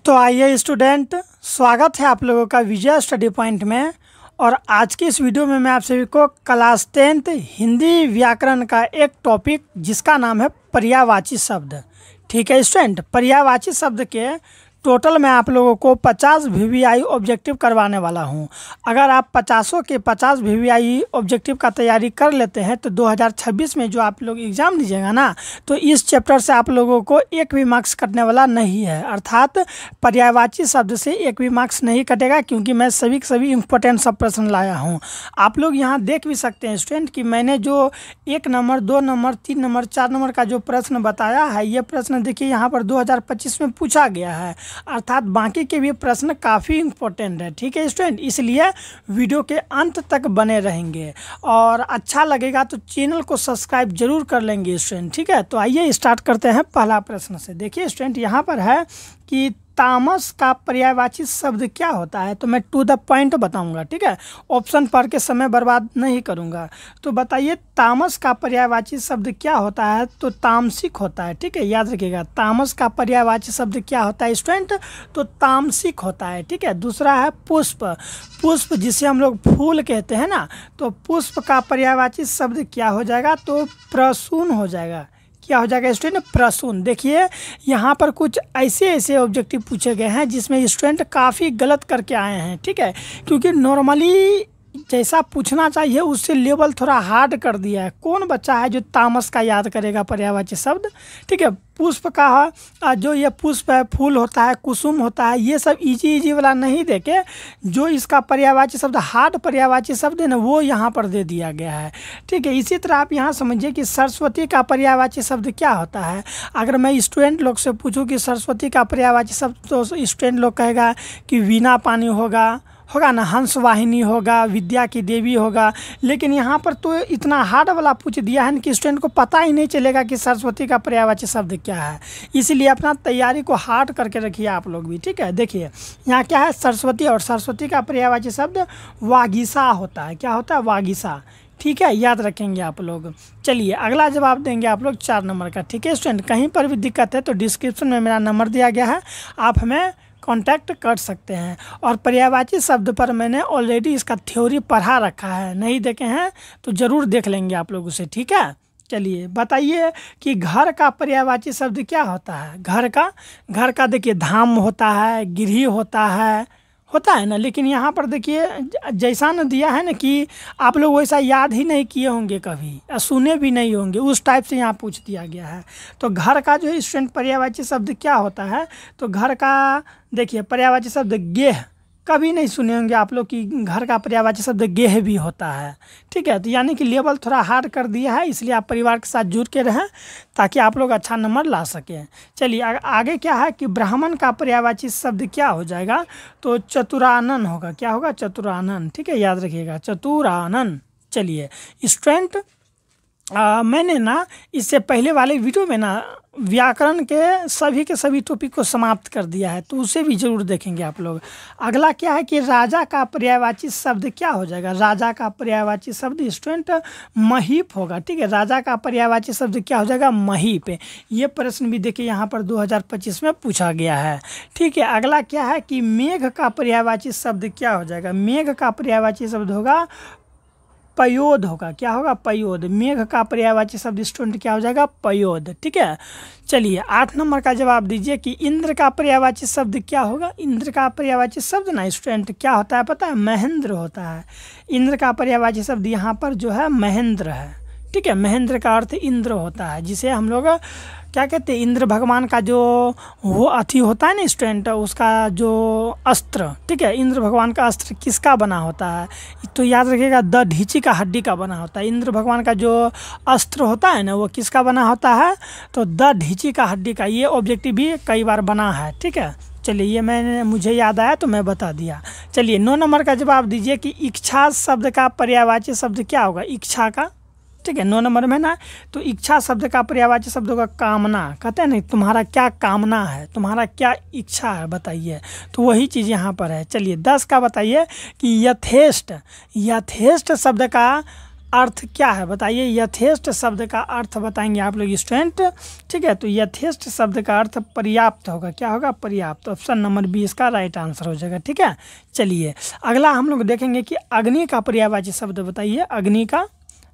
तो आइए स्टूडेंट, स्वागत है आप लोगों का विजय स्टडी पॉइंट में। और आज की इस वीडियो में मैं आप सभी को क्लास 10th हिंदी व्याकरण का एक टॉपिक जिसका नाम है पर्यायवाची शब्द। ठीक है स्टूडेंट, पर्यायवाची शब्द के टोटल मैं आप लोगों को 50 VVI ऑब्जेक्टिव करवाने वाला हूं। अगर आप 50 के 50 VVI ऑब्जेक्टिव का तैयारी कर लेते हैं तो 2026 में जो आप लोग एग्ज़ाम दीजिएगा ना, तो इस चैप्टर से आप लोगों को एक भी मार्क्स कटने वाला नहीं है। अर्थात पर्यायवाची शब्द से एक भी मार्क्स नहीं कटेगा, क्योंकि मैं सभी के सभी इंपॉर्टेंट सब प्रश्न लाया हूँ। आप लोग यहाँ देख भी सकते हैं स्टूडेंट कि मैंने जो 1 नंबर 2 नंबर 3 नंबर 4 नंबर का जो प्रश्न बताया है, ये प्रश्न देखिए यहाँ पर 2025 में पूछा गया है। अर्थात बाकी के भी प्रश्न काफ़ी इम्पोर्टेंट है। ठीक है स्टूडेंट, इसलिए वीडियो के अंत तक बने रहेंगे और अच्छा लगेगा तो चैनल को सब्सक्राइब जरूर कर लेंगे स्टूडेंट। ठीक है, तो आइए स्टार्ट करते हैं पहला प्रश्न से। देखिए स्टूडेंट, यहाँ पर है कि तामस का पर्यायवाची शब्द क्या होता है। तो मैं टू द पॉइंट बताऊंगा। ठीक है, ऑप्शन पढ़ के समय बर्बाद नहीं करूंगा। तो बताइए तामस का पर्यायवाची शब्द क्या होता है। तो तामसिक होता है। ठीक है, याद रखिएगा, तामस का पर्यायवाची शब्द क्या होता है स्टूडेंट, तो तामसिक होता है। ठीक है, दूसरा है पुष्प। पुष्प जिसे हम लोग फूल कहते हैं ना, तो पुष्प का पर्यायवाची शब्द क्या हो जाएगा, तो प्रसून हो जाएगा। क्या हो जाएगा स्टूडेंट, प्रसून। देखिए यहाँ पर कुछ ऐसे ऑब्जेक्टिव पूछे गए हैं जिसमें स्टूडेंट काफ़ी गलत करके आए हैं। ठीक है, क्योंकि नॉर्मली जैसा पूछना चाहिए उससे लेवल थोड़ा हार्ड कर दिया है। कौन बच्चा है जो तामस का याद करेगा पर्यायवाची शब्द। ठीक है, पुष्प का जो ये पुष्प है, फूल होता है, कुसुम होता है, ये सब इजी वाला नहीं देके जो इसका पर्यायवाची शब्द हार्ड पर्यायवाची शब्द है ना, वो यहाँ पर दे दिया गया है। ठीक है, इसी तरह आप यहाँ समझिए कि सरस्वती का पर्यायवाची शब्द क्या होता है। अगर मैं स्टूडेंट लोग से पूछूं कि सरस्वती का पर्यायवाची शब्द, तो स्टूडेंट लोग कहेगा कि वीणा पानी होगा ना, हंस वाहिनी होगा, विद्या की देवी होगा। लेकिन यहाँ पर तो इतना हार्ड वाला पूछ दिया है कि स्टूडेंट को पता ही नहीं चलेगा कि सरस्वती का पर्यायवाची शब्द क्या है। इसलिए अपना तैयारी को हार्ड करके रखिए आप लोग भी। ठीक है, देखिए यहाँ क्या है, सरस्वती, और सरस्वती का पर्यायवाची शब्द वागीसा होता है। क्या होता है, वागीसा। ठीक है, याद रखेंगे आप लोग। चलिए अगला जवाब देंगे आप लोग 4 नंबर का। ठीक है स्टूडेंट, कहीं पर भी दिक्कत है तो डिस्क्रिप्शन में मेरा नंबर दिया गया है, आप हमें कांटेक्ट कर सकते हैं। और पर्यायवाची शब्द पर मैंने ऑलरेडी इसका थ्योरी पढ़ा रखा है, नहीं देखे हैं तो ज़रूर देख लेंगे आप लोग उसे। ठीक है, चलिए बताइए कि घर का पर्यायवाची शब्द क्या होता है। घर का देखिए धाम होता है, गृह होता है ना। लेकिन यहाँ पर देखिए जैसा न दिया है ना कि आप लोग वैसा याद ही नहीं किए होंगे, कभी सुने भी नहीं होंगे, उस टाइप से यहाँ पूछ दिया गया है। तो घर का जो है स्टूडेंट पर्यायवाची शब्द क्या होता है, तो घर का देखिए पर्यायवाची शब्द गेह। कभी नहीं सुने होंगे आप लोग कि घर का पर्यायवाची शब्द गेह भी होता है। ठीक है, तो यानी कि लेवल थोड़ा हार्ड कर दिया है, इसलिए आप परिवार के साथ जुड़ के रहें ताकि आप लोग अच्छा नंबर ला सकें। चलिए आगे क्या है कि ब्राह्मण का पर्यायवाची शब्द क्या हो जाएगा, तो चतुरानन होगा। क्या होगा, चतुरानन। ठीक है, याद रखिएगा, चतुरानन। चलिए स्टूडेंट, मैंने ना इससे पहले वाले वीडियो में ना व्याकरण के सभी टॉपिक को समाप्त कर दिया है, तो उसे भी जरूर देखेंगे आप लोग। अगला क्या है कि राजा का पर्यायवाची शब्द क्या हो जाएगा। राजा का पर्यायवाची शब्द स्टूडेंट महीप होगा। ठीक है, राजा का पर्यायवाची शब्द क्या हो जाएगा, महीप। ये प्रश्न भी देखिए यहाँ पर 2025 में पूछा गया है। ठीक है, अगला क्या है कि मेघ का पर्यायवाची शब्द क्या हो जाएगा। मेघ का पर्यायवाची शब्द होगा पयोद होगा। क्या होगा, पयोद। मेघ का पर्यायवाची शब्द स्टूडेंट क्या हो जाएगा, पयोद। ठीक है, चलिए 8 नंबर का जवाब दीजिए कि इंद्र का पर्यायवाची शब्द क्या होगा। इंद्र का पर्यायवाची शब्द ना स्टूडेंट क्या होता है पता है, महेंद्र होता है। इंद्र का पर्यायवाची शब्द यहाँ पर जो है महेंद्र है। ठीक है, महेंद्र का अर्थ इंद्र होता है, जिसे हम लोग क्या कहते हैं, इंद्र भगवान का जो वो अथी होता है ना स्टूडेंट, उसका जो अस्त्र। ठीक है, इंद्र भगवान का अस्त्र किसका बना होता है, तो याद रखिएगा दधीची का हड्डी का बना होता है। इंद्र भगवान का जो अस्त्र होता है ना, वो किसका बना होता है, तो दधीची का हड्डी का। ये ऑब्जेक्टिव भी कई बार बना है। ठीक है, चलिए ये मुझे याद आया तो मैं बता दिया। चलिए 9 नंबर का जवाब दीजिए कि इच्छा शब्द का पर्यायवाची शब्द क्या होगा, इच्छा का। ठीक है, 9 नंबर में ना, तो इच्छा शब्द का पर्यायवाची शब्द होगा कामना। कहते हैं नहीं, तुम्हारा क्या कामना है, तुम्हारा क्या इच्छा है बताइए, तो वही चीज़ यहाँ पर है। चलिए 10 का बताइए कि यथेष्ट। यथेष्ट शब्द का अर्थ क्या है बताइए। यथेष्ट शब्द का अर्थ बताएंगे आप लोग स्टूडेंट, ठीक है। तो यथेष्ट शब्द का अर्थ पर्याप्त होगा, क्या होगा, पर्याप्त। ऑप्शन नंबर बी इसका राइट आंसर हो जाएगा, ठीक है। चलिए अगला हम लोग देखेंगे कि अग्नि का पर्यायवाची शब्द बताइए, अग्नि का,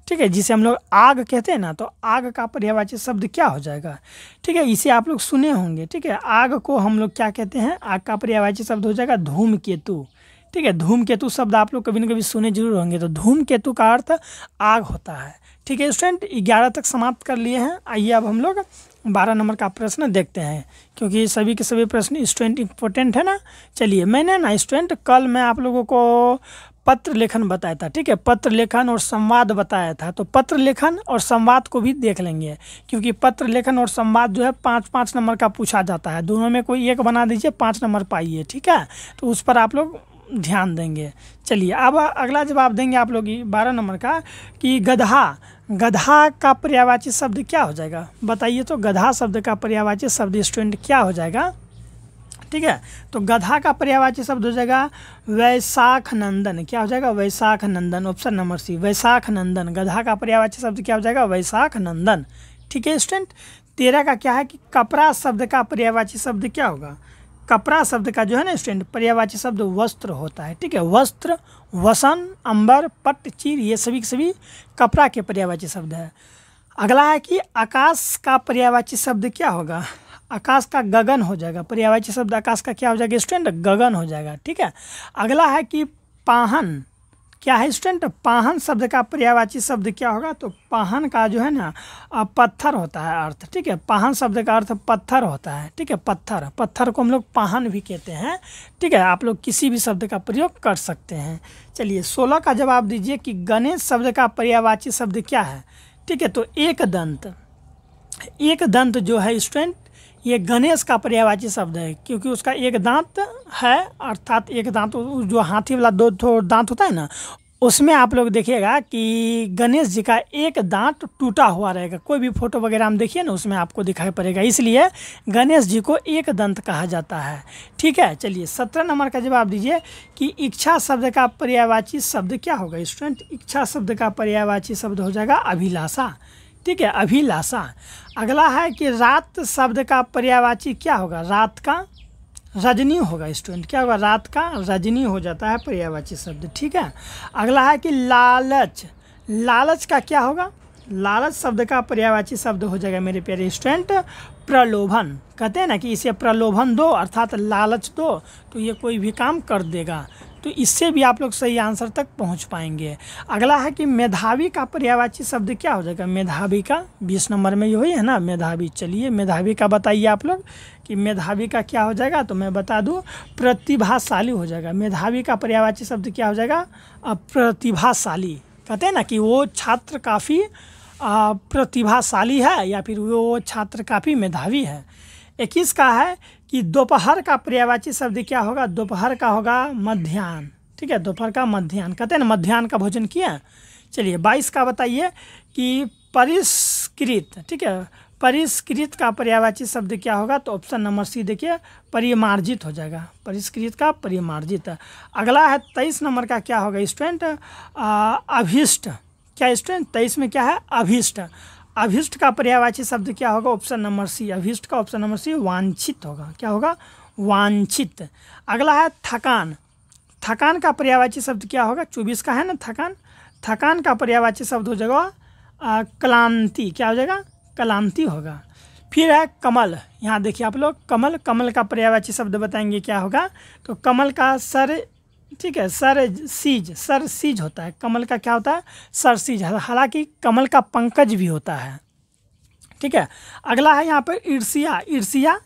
ठीक है, जिसे हम लोग आग कहते हैं ना, तो आग का पर्यायवाची शब्द क्या हो जाएगा, ठीक है। इसे आप लोग सुने होंगे, ठीक है। आग को हम लोग क्या कहते हैं, आग का पर्यायवाची शब्द हो जाएगा धूमकेतु, ठीक है। धूमकेतु शब्द आप लोग कभी न कभी सुने जरूर होंगे। तो धूमकेतु का अर्थ आग होता है, ठीक है स्टूडेंट। 11 तक समाप्त कर लिए हैं। आइए अब हम लोग 12 नंबर का प्रश्न देखते हैं, क्योंकि सभी के सभी प्रश्न स्टूडेंट इम्पोर्टेंट है ना। चलिए मैंने ना स्टूडेंट कल मैं आप लोगों को पत्र लेखन बताया था, ठीक है। पत्र लेखन और संवाद बताया था, तो पत्र लेखन और संवाद को भी देख लेंगे, क्योंकि पत्र लेखन और संवाद जो है 5-5 नंबर का पूछा जाता है। दोनों में कोई एक बना दीजिए, 5 नंबर पाइए, ठीक है। तो उस पर आप लोग ध्यान देंगे। चलिए अब अगला जवाब देंगे आप लोग 12 नंबर का कि गधा, गधा का पर्यायवाची शब्द क्या हो जाएगा बताइए। तो गधा शब्द का पर्यायवाची शब्द स्टूडेंट क्या हो जाएगा, ठीक है। तो गधा का पर्यायवाची शब्द हो जाएगा वैशाख नंदन, क्या हो जाएगा, वैशाख नंदन। ऑप्शन नंबर सी वैशाख नंदन। गधा का पर्यायवाची शब्द क्या हो जाएगा, वैशाख नंदन, ठीक है स्टूडेंट। 13 का क्या है कि कपड़ा शब्द का पर्यायवाची शब्द क्या होगा। कपड़ा शब्द का जो है ना स्टूडेंट पर्यायवाची शब्द वस्त्र होता है, ठीक है। वस्त्र, वसन, अंबर, पट्ट, चीर, ये सभी के सभी कपड़ा के पर्यायवाची शब्द है। अगला है कि आकाश का पर्यायवाची शब्द क्या होगा। आकाश का गगन हो जाएगा, पर्यायवाची शब्द आकाश का क्या हो जाएगा स्टूडेंट, गगन हो जाएगा, ठीक है। अगला है कि पाहन, क्या है स्टूडेंट, पाहन शब्द का पर्यायवाची शब्द क्या होगा। तो पाहन का जो है ना पत्थर होता है अर्थ, ठीक है। पाहन शब्द का अर्थ पत्थर होता है, ठीक है। पत्थर, पत्थर को हम लोग पाहन भी कहते हैं, ठीक है। आप लोग किसी भी शब्द का प्रयोग कर सकते हैं। चलिए 16 का जवाब दीजिए कि गणेश शब्द का पर्यायवाची शब्द क्या है, ठीक है। तो एक दंत, एक दंत जो है स्टूडेंट ये गणेश का पर्यायवाची शब्द है, क्योंकि उसका एक दांत है, अर्थात एक दांत जो हाथी वाला 2 दांत होता है ना, उसमें आप लोग देखिएगा कि गणेश जी का एक दांत टूटा हुआ रहेगा। कोई भी फोटो वगैरह हम देखिए ना उसमें आपको दिखाई पड़ेगा, इसलिए गणेश जी को एक दंत कहा जाता है, ठीक है। चलिए 17 नंबर का जवाब दीजिए कि इच्छा शब्द का पर्यायवाची शब्द क्या होगा स्टूडेंट। इच्छा शब्द का पर्यायवाची शब्द हो जाएगा अभिलाषा, ठीक है, अभिलाषा। अगला है कि रात शब्द का पर्यायवाची क्या होगा, रात का रजनी होगा स्टूडेंट, क्या होगा, रात का रजनी हो जाता है पर्यायवाची शब्द, ठीक है। अगला है कि लालच, लालच का क्या होगा, लालच शब्द का पर्यायवाची शब्द हो जाएगा मेरे प्यारे स्टूडेंट प्रलोभन। कहते हैं ना कि इसे प्रलोभन दो अर्थात लालच दो तो ये कोई भी काम कर देगा, तो इससे भी आप लोग सही आंसर तक पहुंच पाएंगे। अगला है कि मेधावी का पर्यायवाची शब्द क्या हो जाएगा, मेधावी का 20 नंबर में यही है ना मेधावी। चलिए मेधावी का बताइए आप लोग कि मेधावी का क्या हो जाएगा, तो मैं बता दूं प्रतिभाशाली हो जाएगा। मेधावी का पर्यायवाची शब्द क्या हो जाएगा, प्रतिभाशाली। कहते हैं ना कि वो छात्र काफ़ी प्रतिभाशाली है या फिर वो छात्र काफ़ी मेधावी है। 21 का है कि दोपहर का पर्यायवाची शब्द क्या होगा, दोपहर का होगा मध्याह्न, ठीक है, दोपहर का मध्याह्न। कहते हैं ना मध्याह्न का भोजन किया। चलिए 22 का बताइए कि परिष्कृत, ठीक है, परिष्कृत का पर्यायवाची शब्द क्या होगा, तो ऑप्शन नंबर सी देखिए परिमार्जित हो जाएगा, परिष्कृत का परिमार्जित। अगला है 23 नंबर का क्या होगा स्टूडेंट, अभिष्ट। क्या स्टूडेंट 23 में क्या है, अभिष्ट। अभिष्ट का पर्यायवाची शब्द क्या होगा, ऑप्शन नंबर सी, अभिष्ट का ऑप्शन नंबर सी वांछित होगा, क्या होगा, वांछित। अगला है थकान, थकान का पर्यायवाची शब्द क्या होगा, 24 का है ना थकान, थकान का पर्यायवाची शब्द हो जाएगा क्लांति, क्या हो जाएगा, क्लांति होगा। फिर है कमल, यहाँ देखिए आप लोग कमल, कमल का पर्यायवाची शब्द बताएंगे क्या होगा, तो कमल का सर, ठीक है, सर सीज, सर सीज होता है, कमल का क्या होता है, सर सीज। हालांकि कमल का पंकज भी होता है, ठीक है। अगला है यहाँ पर ईर्ष्या, ईर्ष्या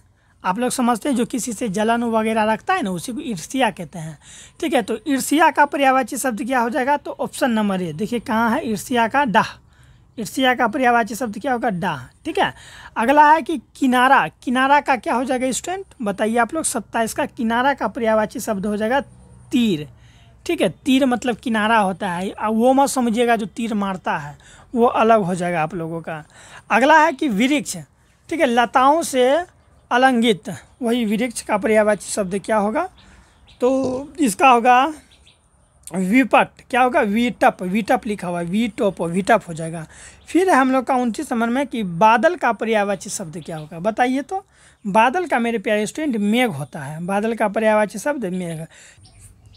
आप लोग समझते हैं जो किसी से जलन वगैरह रखता है ना उसी को ईर्ष्या कहते हैं, ठीक है। तो ईर्ष्या का पर्यायवाची शब्द क्या हो जाएगा, तो ऑप्शन नंबर ए देखिए कहाँ है, ईर्ष्या का डाह, ईर्ष्या का पर्यायवाची शब्द क्या होगा, डाह, ठीक है। अगला है कि किनारा, किनारा का क्या हो जाएगा स्टूडेंट बताइए आप लोग। 27 का किनारा का पर्यायवाची शब्द हो जाएगा तीर, ठीक है, तीर मतलब किनारा होता है, अब वो मत समझिएगा जो तीर मारता है, वो अलग हो जाएगा आप लोगों का। अगला है कि वृक्ष, ठीक है, लताओं से अलंगित, वही वृक्ष का पर्यायवाची शब्द क्या होगा, तो इसका होगा विपट क्या होगा, वीटप, वीटप लिखा हुआ है, वीटोप वीटप हो जाएगा। फिर है हम लोग का 29 नंबर में कि बादल का पर्यायवाची शब्द क्या होगा, बताइए तो। बादल का मेरे प्यारे स्टूडेंट मेघ होता है, बादल का पर्यायवाची शब्द मेघ।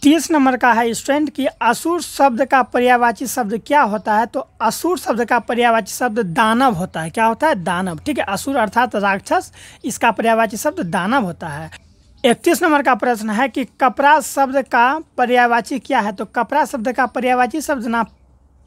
30 नंबर का है स्टूडेंट कि असुर शब्द का पर्यायवाची शब्द क्या होता है, तो असुर शब्द का पर्यायवाची शब्द दानव होता है। क्या होता है, दानव। ठीक है, असुर अर्थात राक्षस, इसका पर्यायवाची शब्द दानव होता है। 31 नंबर का प्रश्न है कि कपड़ा शब्द का पर्यायवाची क्या है, तो कपड़ा शब्द का पर्यायवाची शब्द ना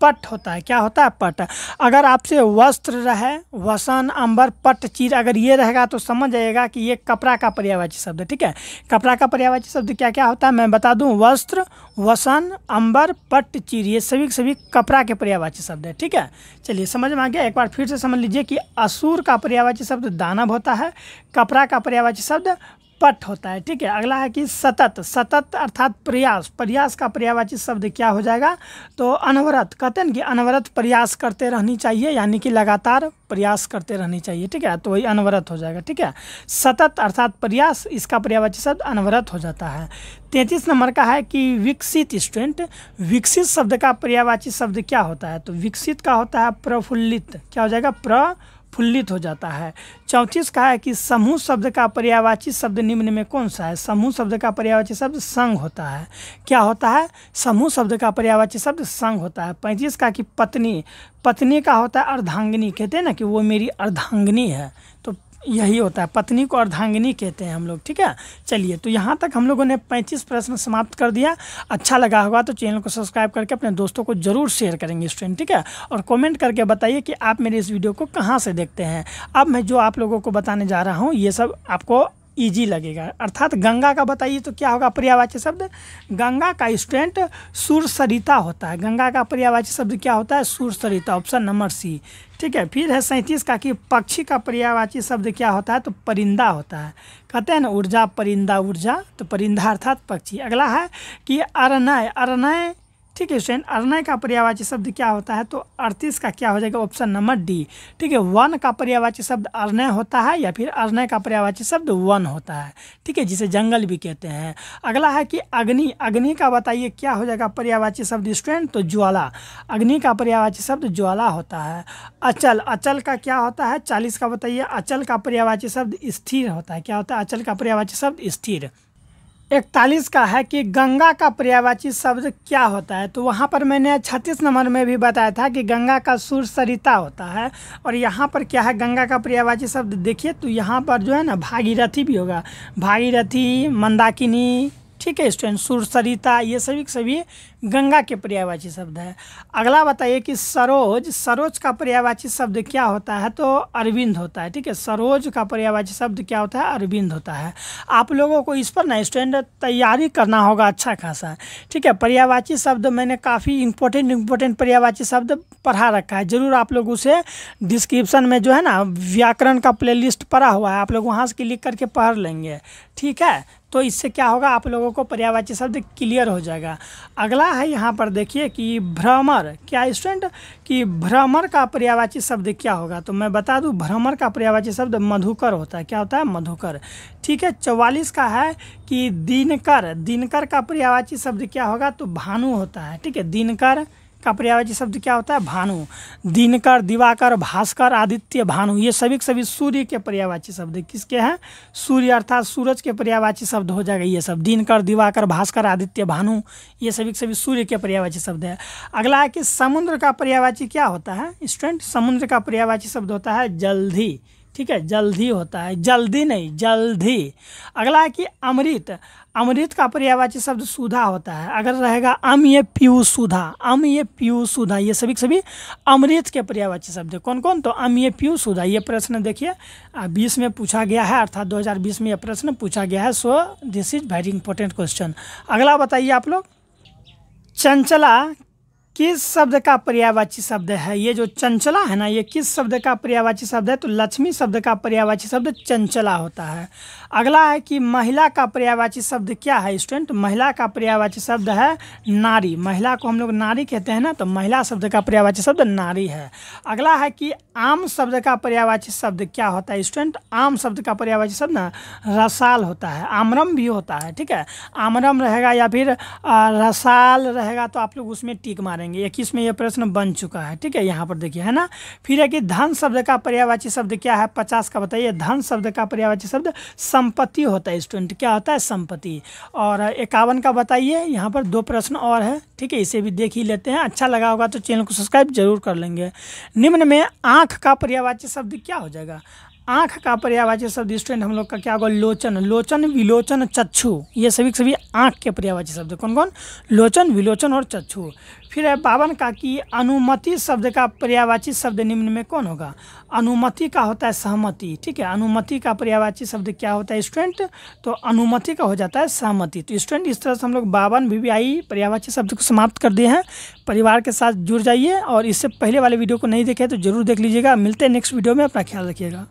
पट होता है। क्या होता है, पट। अगर आपसे वस्त्र रहे, वसन, अंबर, पट, चीर, अगर ये रहेगा तो समझ जाइएगा कि ये कपड़ा का पर्यायवाची शब्द है। ठीक है, कपड़ा का पर्यायवाची शब्द क्या क्या होता है मैं बता दूं, वस्त्र, वसन, अंबर, पट, चीर, ये सभी कपड़ा के पर्यायवाची शब्द है। ठीक है, चलिए समझ में आ गया। एक बार फिर से समझ लीजिए कि असुर का पर्यायवाची शब्द दानव होता है, कपड़ा का पर्यायवाची शब्द पट होता है। ठीक है, अगला है कि सतत, सतत अर्थात प्रयास, प्रयास का पर्यायवाची शब्द क्या हो जाएगा, तो अनवरत। कहते हैं कि अनवरत प्रयास करते रहनी चाहिए, यानी कि लगातार प्रयास करते रहनी चाहिए। ठीक है, तो वही अनवरत हो जाएगा। ठीक है, सतत अर्थात प्रयास, इसका पर्यायवाची शब्द अनवरत हो जाता है। 33 नंबर का है कि विकसित स्टूडेंट, विकसित शब्द का पर्यायवाची शब्द क्या होता है, तो विकसित का होता है प्रफुल्लित। क्या हो जाएगा, प्रफुल्लित हो जाता है। 34 का है कि समूह शब्द का पर्यायवाची शब्द निम्न में कौन सा है, समूह शब्द का पर्यायवाची शब्द संघ होता है। क्या होता है, समूह शब्द का पर्यायवाची शब्द संघ होता है। 35 का कि पत्नी, पत्नी का होता है अर्धांगिनी। कहते हैं ना कि वो मेरी अर्धांगिनी है, तो यही होता है, पत्नी को अर्धांगिनी कहते हैं हम लोग। ठीक है, चलिए तो यहाँ तक हम लोगों ने 35 प्रश्न समाप्त कर दिया। अच्छा लगा होगा तो चैनल को सब्सक्राइब करके अपने दोस्तों को जरूर शेयर करेंगे स्टूडेंट। ठीक है, और कमेंट करके बताइए कि आप मेरे इस वीडियो को कहाँ से देखते हैं। अब मैं जो आप लोगों को बताने जा रहा हूँ ये सब आपको इजी लगेगा। अर्थात गंगा का बताइए तो क्या होगा पर्यायवाची शब्द, गंगा का स्टूडेंट सुरसरिता होता है। गंगा का पर्यायवाची शब्द क्या होता है, सुरसरिता, ऑप्शन नंबर सी। ठीक है, फिर है 37 का कि पक्षी का पर्यायवाची शब्द क्या होता है, तो परिंदा होता है। कहते हैं ना ऊर्जा, परिंदा, ऊर्जा, तो परिंदा अर्थात पक्षी। अगला है कि अरनय, अरनय। ठीक है स्टूडेंट, अरनय का पर्यायवाची शब्द क्या होता है, तो 38 का क्या हो जाएगा, ऑप्शन नंबर डी। ठीक है, वन का पर्यायवाची शब्द अरनय होता है, या फिर अरनय का पर्यायवाची शब्द वन होता है। ठीक है, जिसे जंगल भी कहते हैं। अगला है कि अग्नि, अग्नि का बताइए क्या हो जाएगा पर्यायवाची शब्द स्टूडेंट, तो ज्वाला। अग्नि का पर्यायवाची शब्द ज्वाला होता है। अचल, अचल का क्या होता है, 40 का बताइए, अचल का पर्यायवाची शब्द स्थिर होता है। क्या होता है, अचल का पर्यायवाची शब्द स्थिर। 41 का है कि गंगा का पर्यायवाची शब्द क्या होता है, तो वहाँ पर मैंने 36 नंबर में भी बताया था कि गंगा का सुर सरिता होता है। और यहाँ पर क्या है, गंगा का पर्यायवाची शब्द देखिए तो यहाँ पर जो है ना भागीरथी भी होगा, भागीरथी, मंदाकिनी। ठीक है स्टूडेंट, सुरसरिता, ये सभी गंगा के पर्यायवाची शब्द है। अगला बताइए कि सरोज, सरोज का पर्यायवाची शब्द क्या होता है, तो अरविंद होता है। ठीक है, सरोज का पर्यायवाची शब्द क्या होता है, अरविंद होता है। आप लोगों को इस पर ना स्टूडेंट तैयारी करना होगा अच्छा खासा। ठीक है, पर्यायवाची शब्द मैंने काफ़ी इंपॉर्टेंट पर्यायवाची शब्द पढ़ा रखा है, ज़रूर आप लोग उसे डिस्क्रिप्शन में जो है ना व्याकरण का प्लेलिस्ट पढ़ा हुआ है, आप लोग वहाँ से क्लिक करके पढ़ लेंगे। ठीक है, तो इससे क्या होगा, आप लोगों को पर्यायवाची शब्द क्लियर हो जाएगा। अगला है यहाँ पर देखिए कि भ्रमर, क्या स्टूडेंट, कि भ्रमर का पर्यायवाची शब्द क्या होगा, तो मैं बता दूं भ्रमर का पर्यायवाची शब्द मधुकर होता है। क्या होता है, मधुकर। ठीक है, 44 का है कि दिनकर, दिनकर का पर्यायवाची शब्द क्या होगा, तो भानु होता है। ठीक है, दिनकर का पर्यायवाची शब्द क्या होता है, भानु। दिनकर, दिवाकर, भास्कर, आदित्य, भानु, ये सभी सूर्य के पर्यायवाची शब्द किसके हैं, सूर्य अर्थात सूरज के पर्यायवाची शब्द हो जाएगा ये सब। दिनकर, दिवाकर, भास्कर, आदित्य, भानु, ये सभी सूर्य के पर्यायवाची शब्द है। अगला है कि समुद्र का पर्यायवाची क्या होता है स्टूडेंट, समुद्र का पर्यायवाची शब्द होता है जल्दी। ठीक है, जल्दी होता है, जल्दी नहीं, जल्दी। अगला है कि अमृत, अमृत का पर्यायवाची शब्द सुधा होता है। अगर रहेगा अम ये पीयू सुधा, अम ये पीयू सुधा, ये सभी अमृत के पर्यायवाची शब्द है। कौन कौन, तो अम ये पीयू सुधा। ये प्रश्न देखिए 20 में पूछा गया है, अर्थात 2020 में यह प्रश्न पूछा गया है, so this is very important question. अगला बताइए आप लोग, चंचला किस शब्द का पर्यायवाची शब्द है? ये जो चंचला है ना, ये किस शब्द का पर्यायवाची शब्द है? तो लक्ष्मी शब्द का पर्यायवाची शब्द चंचला होता है। अगला है कि महिला का पर्यायवाची शब्द क्या है स्टूडेंट? महिला का पर्यायवाची शब्द है नारी। महिला को हम लोग नारी कहते हैं ना, तो महिला शब्द का पर्यायवाची शब्द नारी है। अगला है कि आम शब्द का पर्यायवाची शब्द क्या होता है स्टूडेंट? आम शब्द का पर्यायवाची शब्द ना रसाल होता है, आमरम भी होता है, ठीक है। आमरम रहेगा या फिर रसाल रहेगा तो आप लोग उसमें टिक मारेंगे। 21 में ये प्रश्न बन चुका है, ठीक है। यहाँ पर देखिए, है ना। फिर है कि धन शब्द का पर्यायवाची शब्द क्या है? 50 का बताइए। धन शब्द का पर्यायवाची शब्द संपत्ति होता है स्टूडेंट। क्या होता है? संपत्ति। और 51 का बताइए। यहाँ पर 2 प्रश्न और है, ठीक है, इसे भी देख ही लेते हैं। अच्छा लगा होगा तो चैनल को सब्सक्राइब जरूर कर लेंगे। निम्न में आँख का पर्यायवाची शब्द क्या हो जाएगा? आँख का पर्यायवाची शब्द स्टूडेंट हम लोग का क्या होगा? लोचन। लोचन, विलोचन, चक्षु, ये सभी के सभी आँख के पर्यायवाची शब्द कौन कौन? लोचन, विलोचन और चक्षु। फिर है 52 का कि अनुमति शब्द का पर्यायवाची शब्द निम्न में कौन होगा? अनुमति का होता है सहमति, ठीक है। अनुमति का पर्यायवाची शब्द क्या होता है स्टूडेंट? तो अनुमति का हो जाता है सहमति। तो स्टूडेंट इस तरह से हम लोग 52 VVI पर्यायवाची शब्द को समाप्त कर दिए हैं। परिवार के साथ जुड़ जाइए और इससे पहले वाले वीडियो को नहीं देखे तो जरूर देख लीजिएगा। मिलते हैं नेक्स्ट वीडियो में, अपना ख्याल रखिएगा।